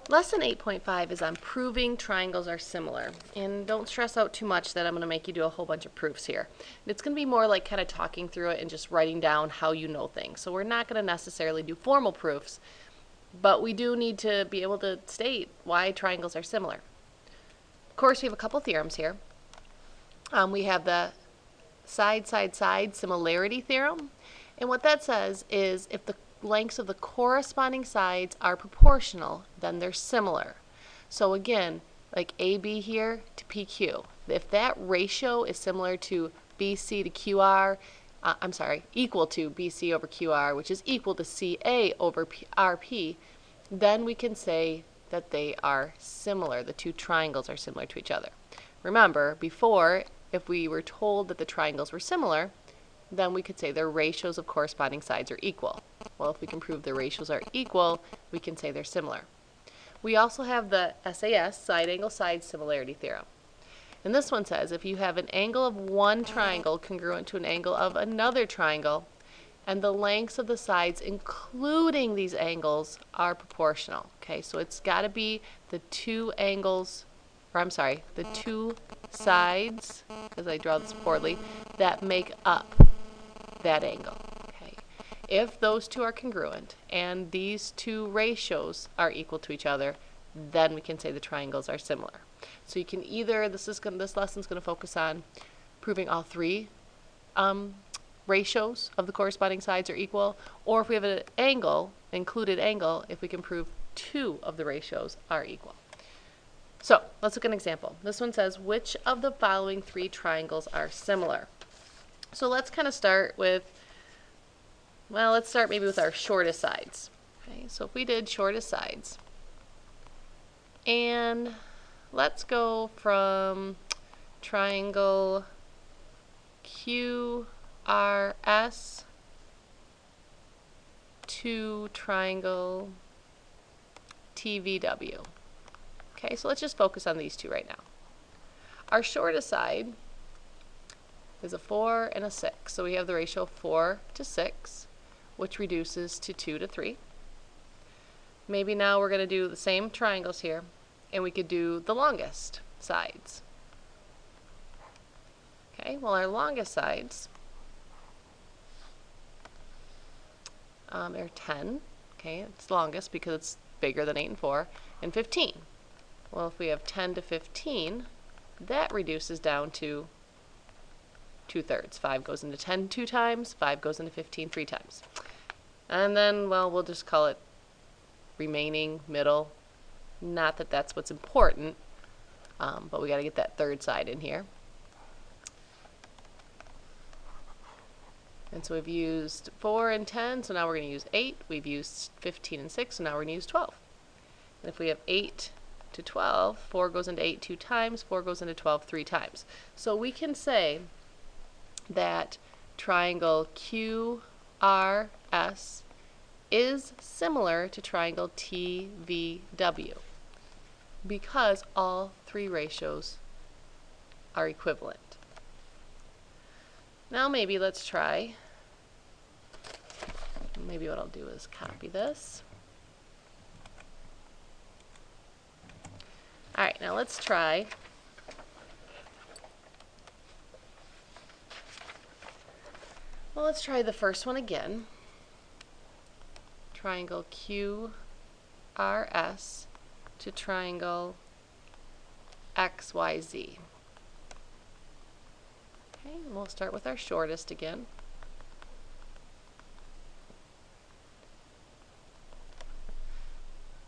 Lesson 8.5 is on proving triangles are similar. And don't stress out too much that I'm going to make you do a whole bunch of proofs here. It's going to be more like kind of talking through it and just writing down how you know things. So we're not going to necessarily do formal proofs, but we do need to be able to state why triangles are similar. Of course, we have a couple theorems here. We have the side similarity theorem. And what that says is if the lengths of the corresponding sides are proportional, then they're similar. So again, like AB here to PQ, if that ratio is similar to BC to QR, equal to BC over QR, which is equal to CA over RP, then we can say that they are similar. The two triangles are similar to each other. Remember, before, if we were told that the triangles were similar, then we could say their ratios of corresponding sides are equal. Well, if we can prove the ratios are equal, we can say they're similar. We also have the SAS, side angle side similarity theorem. And this one says if you have an angle of one triangle congruent to an angle of another triangle, and the lengths of the sides including these angles are proportional. Okay, so it's got to be the two angles, the two sides, as I draw this poorly, that make up that angle. Okay, if those two are congruent and these two ratios are equal to each other, then we can say the triangles are similar. So you can either, this lesson's going to focus on proving all three ratios of the corresponding sides are equal, or if we have an angle, included angle, if we can prove two of the ratios are equal. So let's look at an example. This one says, which of the following three triangles are similar? So let's kind of start with, well, let's start maybe with our shortest sides. Okay, so if we did shortest sides, and let's go from triangle QRS to triangle TVW. Okay, so let's just focus on these two right now. Our shortest side is a 4 and a 6. So we have the ratio 4 to 6, which reduces to 2 to 3. Maybe now we're going to do the same triangles here, and we could do the longest sides. Okay, well, our longest sides are 10. Okay, it's longest because it's bigger than 8 and 4, and 15. Well, if we have 10 to 15, that reduces down to 2/3. 5 goes into 10 2 times, 5 goes into 15 3 times. And then, well, we'll just call it remaining middle. Not that that's what's important, but we got to get that third side in here. And so we've used 4 and 10, so now we're going to use 8. We've used 15 and 6, so now we're going to use 12. And if we have 8 to 12, 4 goes into 8 2 times, 4 goes into 12 3 times. So we can say that triangle QRS is similar to triangle TVW because all three ratios are equivalent. Now maybe let's try, maybe what I'll do is copy this. Alright, now let's try the first one again. Triangle QRS to triangle XYZ. Okay, and we'll start with our shortest again.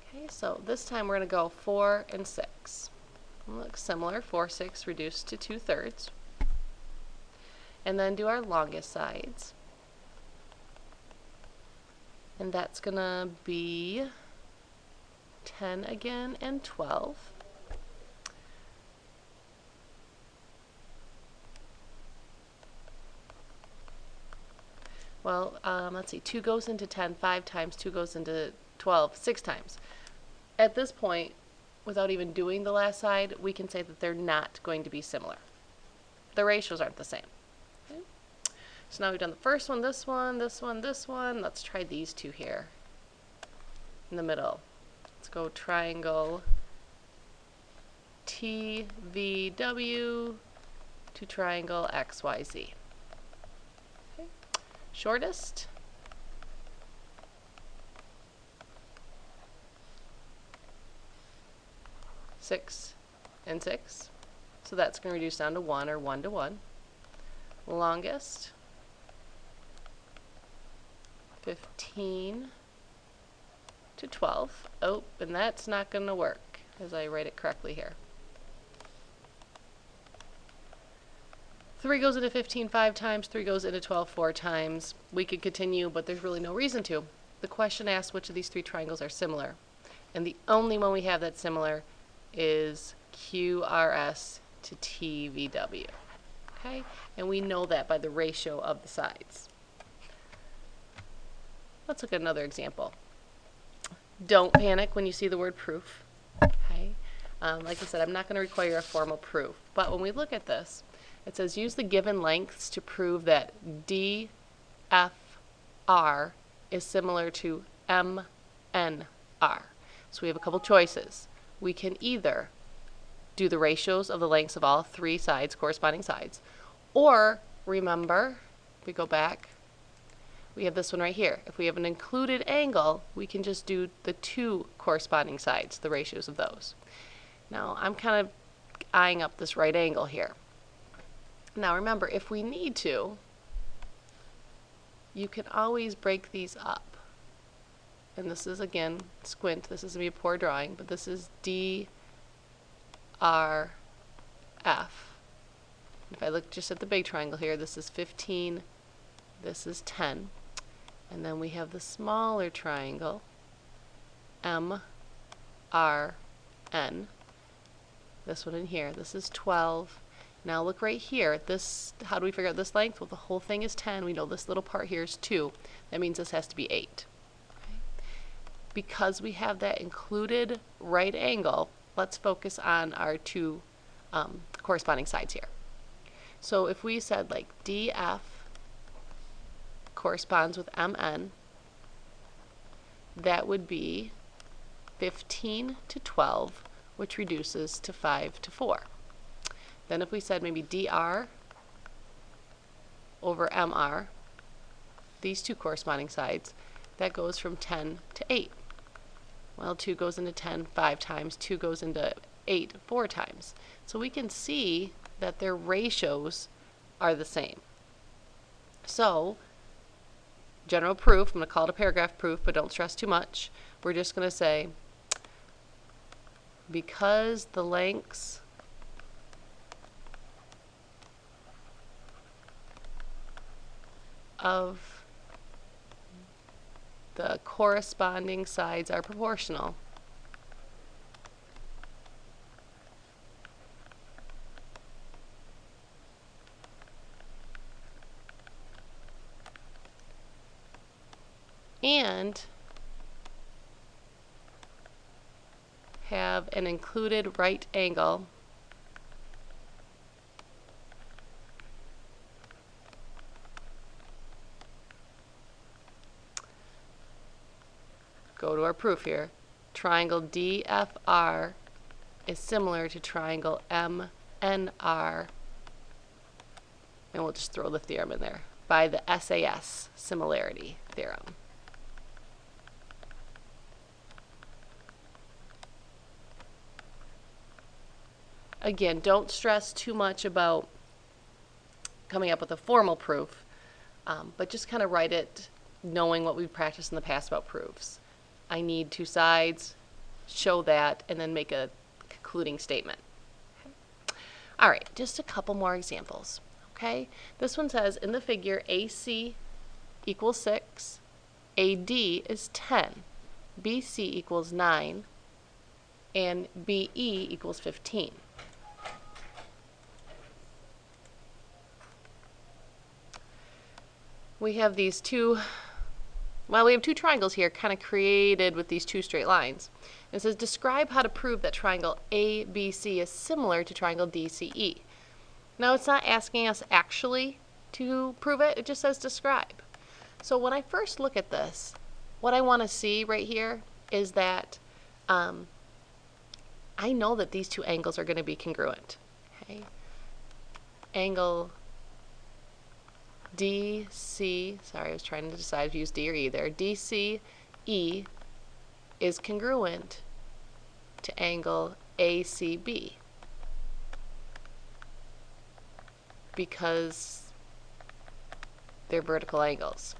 Okay, so this time we're going to go 4 and 6. Looks similar, 4, 6 reduced to 2/3. And then do our longest sides. And that's going to be 10 again and 12. Well, let's see, 2 goes into 10 5 times, 2 goes into 12 6 times. At this point, without even doing the last side, we can say that they're not going to be similar. The ratios aren't the same. Okay? So now we've done the first one, this one, this one, this one. Let's try these two here in the middle. let's go triangle TVW to triangle XYZ. Okay. Shortest, six and 6. So that's going to reduce down to 1 or 1 to 1. Longest, 15 to 12. Oh, and that's not going to work as I write it correctly here. 3 goes into 15 5 times, 3 goes into 12 4 times. We could continue, but there's really no reason to. The question asks which of these 3 triangles are similar. And the only one we have that's similar is QRS to TVW. Okay? And we know that by the ratio of the sides. Let's look at another example. Don't panic when you see the word proof. Okay? Like I said, I'm not going to require a formal proof. But when we look at this, it says use the given lengths to prove that DFR is similar to MNR. So we have a couple choices. We can either do the ratios of the lengths of all 3 sides, corresponding sides, or remember, if we go back, we have this one right here. If we have an included angle, we can just do the 2 corresponding sides, the ratios of those. Now, I'm kind of eyeing up this right angle here. Now remember, if we need to, you can always break these up. And this is, again, squint. This is going to be a poor drawing, but this is DRF. If I look just at the big triangle here, this is 15, this is 10. And then we have the smaller triangle, MRN. This one in here, this is 12. Now look right here, this, how do we figure out this length? Well, the whole thing is 10. We know this little part here is 2. That means this has to be 8. Okay. Because we have that included right angle, let's focus on our 2 corresponding sides here. So if we said like DF corresponds with MN, that would be 15 to 12, which reduces to 5 to 4. Then if we said maybe DR over MR, these 2 corresponding sides, that goes from 10 to 8. Well, 2 goes into 10 5 times, 2 goes into 8 4 times. So we can see that their ratios are the same. So, general proof, I'm going to call it a paragraph proof, but don't stress too much. We're just going to say, because the lengths of the corresponding sides are proportional, and have an included right angle go to our proof here. Triangle DFR is similar to triangle MNR, and we'll just throw the theorem in there, by the SAS, Similarity Theorem. Again, don't stress too much about coming up with a formal proof, but just kind of write it knowing what we've practiced in the past about proofs. I need 2 sides, show that, and then make a concluding statement. Okay. All right, just a couple more examples. Okay, this one says in the figure AC equals 6, AD is 10, BC equals 9, and BE equals 15. We have these 2, well, we have 2 triangles here kind of created with these 2 straight lines. It says describe how to prove that triangle ABC is similar to triangle DCE. Now it's not asking us actually to prove it, it just says describe. So when I first look at this, what I want to see right here is that I know that these two angles are going to be congruent. Okay? Angle DC, sorry, I was trying to decide to use D or E there. DCE is congruent to angle ACB because they're vertical angles.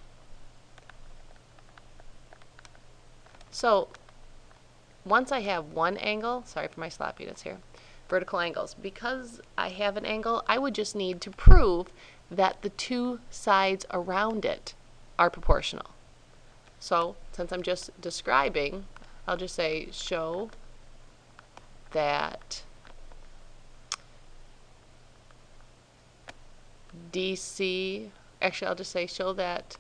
So once I have one angle, sorry for my sloppiness here, vertical angles, because I have an angle, I would just need to prove that the two sides around it are proportional. So since I'm just describing, I'll just say show that DC, actually I'll just say show that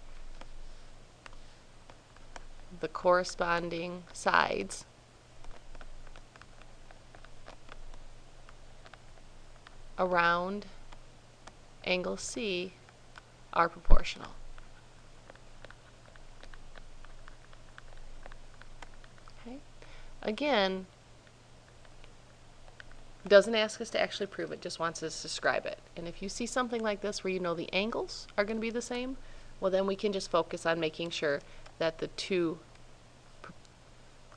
the corresponding sides around angle C are proportional. Okay. Again, doesn't ask us to actually prove it, just wants us to describe it. And if you see something like this where you know the angles are going to be the same, well then we can just focus on making sure that the two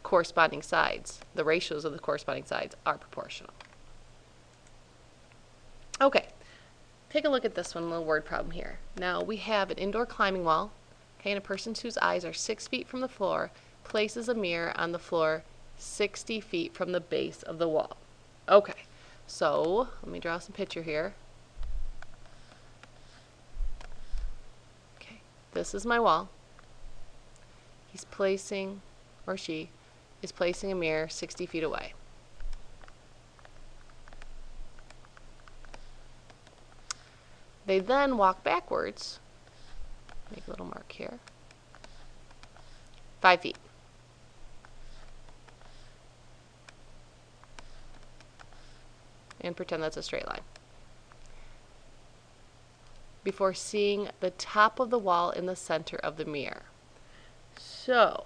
corresponding sides, the ratios of the corresponding sides, are proportional. Okay, take a look at this one, little word problem here. Now we have an indoor climbing wall, okay, and a person whose eyes are 6 feet from the floor places a mirror on the floor 60 feet from the base of the wall. Okay, so let me draw some picture here. Okay, this is my wall. He's placing, or she is placing a mirror 60 feet away. They then walk backwards, make a little mark here, 5 feet. And pretend that's a straight line. Before seeing the top of the wall in the center of the mirror. So,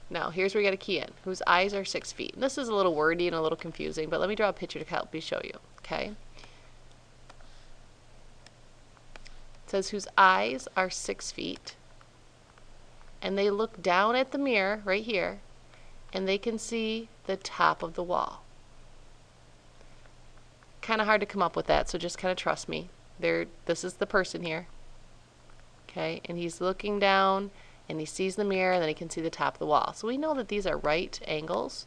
now here's where you got to key in, whose eyes are 6 feet. And this is a little wordy and a little confusing, but let me draw a picture to help me show you, okay? It says whose eyes are 6 feet, and they look down at the mirror right here, and they can see the top of the wall. Kind of hard to come up with that, so just kind of trust me. This is the person here, okay, and he's looking down and he sees the mirror and then he can see the top of the wall. So we know that these are right angles.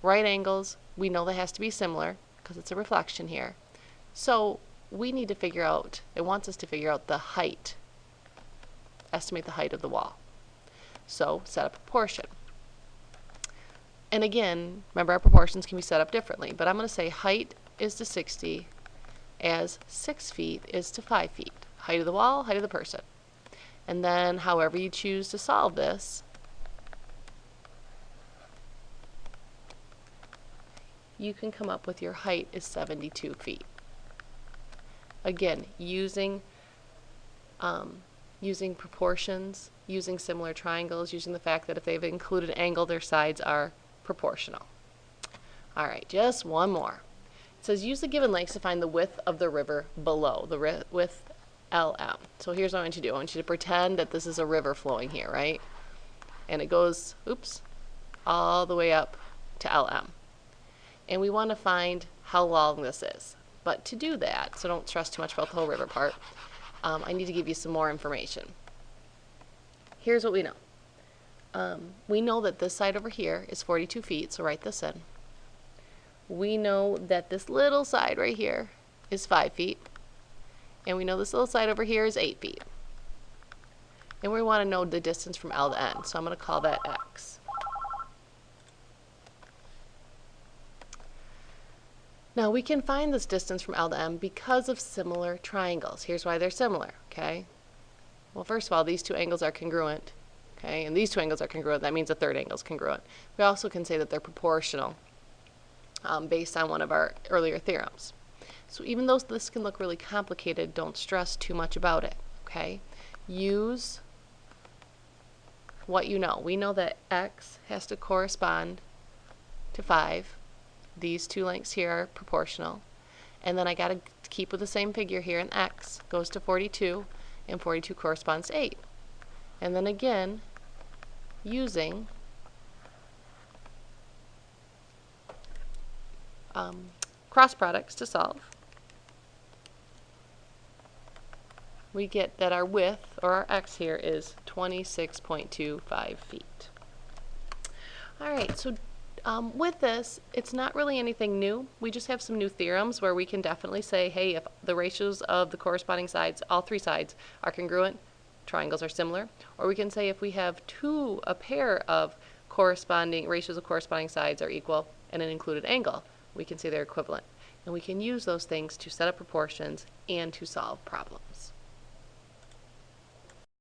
Right angles, we know that has to be similar because it's a reflection here. So we need to figure out, it wants us to figure out the height, estimate the height of the wall. So set up a proportion. And again, remember our proportions can be set up differently, but I'm going to say height is to 60 as 6 feet is to 5 feet. Height of the wall, height of the person. And then however you choose to solve this, you can come up with your height is 72 feet. Again, using proportions, using similar triangles, using the fact that if they've included an angle, their sides are proportional. All right, just one more. It says use the given lengths to find the width of the river below, the width LM. So here's what I want you to do. I want you to pretend that this is a river flowing here, right? And it goes, oops, all the way up to LM. And we want to find how long this is. But to do that, so don't stress too much about the whole river part, I need to give you some more information. Here's what we know. We know that this side over here is 42 feet, so write this in. We know that this little side right here is 5 feet. And we know this little side over here is 8 feet. And we want to know the distance from L to N, so I'm going to call that X. Now we can find this distance from L to M because of similar triangles. Here's why they're similar, okay? Well, first of all, these two angles are congruent, okay? And these two angles are congruent. That means the third angle is congruent. We also can say that they're proportional based on one of our earlier theorems. So even though this can look really complicated, don't stress too much about it, okay? Use what you know. We know that x has to correspond to 5. These two lengths here are proportional. And then I got to keep with the same figure here, and x goes to 42, and 42 corresponds to 8. And then again, using cross products to solve, we get that our width, or our x here, is 26.25 feet. Alright, so with this, it's not really anything new. We just have some new theorems where we can definitely say, hey, if the ratios of the corresponding sides, all three sides, are congruent, triangles are similar. Or we can say if we have a pair of corresponding ratios of corresponding sides are equal and an included angle, we can say they're equivalent. And we can use those things to set up proportions and to solve problems.